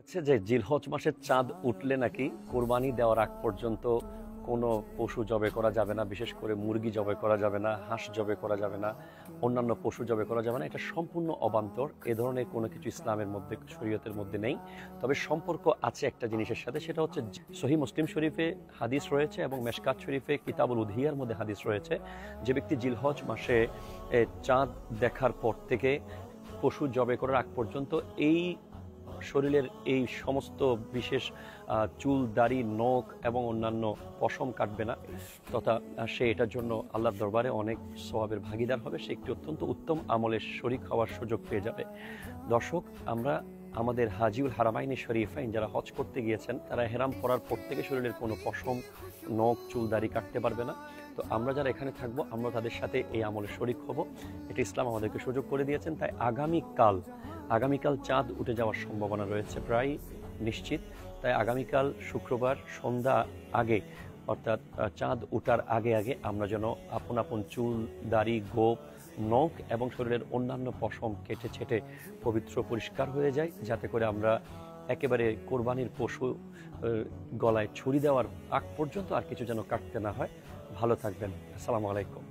হচ্ছে যে জিলহজ মাসের চাঁদ উঠলে নাকি কোরবানি দেওয়ার আগ পর্যন্ত কোনো পশু জবে করা যাবে না, বিশেষ করে মুরগি জবে করা যাবে না, হাঁস জবে করা যাবে না, অন্যান্য পশু জবে করা যাবে না। এটা সম্পূর্ণ অবান্তর। এ ধরনের কোনো কিছু ইসলামের মধ্যে, শরীয়তের মধ্যে নেই। তবে সম্পর্ক আছে একটা জিনিসের সাথে, সেটা হচ্ছে সহিহ মুসলিম শরীফে হাদিস রয়েছে এবং মেশকাত শরীফে কিতাবুল উদহিয়ার মধ্যে হাদিস রয়েছে। যে ব্যক্তি জিলহজ মাসে চাঁদ দেখার পর থেকে পশু জবে করার আগ পর্যন্ত এই শরীরের এই সমস্ত বিশেষ চুল, দাড়ি, নখ এবং অন্যান্য পশম কাটবে না, তথা সে এটার জন্য আল্লাহর দরবারে অনেক সওয়াবের ভাগিদার হবে। সে একটি অত্যন্ত উত্তম আমলের শরীক হওয়ার সুযোগ পেয়ে যাবে। দর্শক, আমরা আমাদের হাজিউল হারামাইনি শরীফাইন যারা হজ করতে গিয়েছেন, তারা হেরাম পরার পর থেকে শরীরের কোনো পশম, নখ, চুল, দাড়ি কাটতে পারবে না। তো আমরা যারা এখানে থাকবো, আমরা তাদের সাথে এই আমলের শরীক হব। এটা ইসলাম আমাদেরকে সুযোগ করে দিয়েছেন। তাই আগামীকাল চাঁদ উঠে যাওয়ার সম্ভাবনা রয়েছে, প্রায় নিশ্চিত। তাই আগামীকাল শুক্রবার সন্ধ্যা আগে, অর্থাৎ চাঁদ ওঠার আগে আগে আমরা যেন আপন আপন চুল, দাড়ি, গোঁফ, নখ এবং শরীরের অন্যান্য পশম কেটে ছেটে পবিত্র পরিষ্কার হয়ে যায়, যাতে করে আমরা একেবারে কোরবানির পশু গলায় ছুরি দেওয়ার আগ পর্যন্ত আর কিছু যেন কাটতে না হয়। ভালো থাকবেন। আসসালামু আলাইকুম।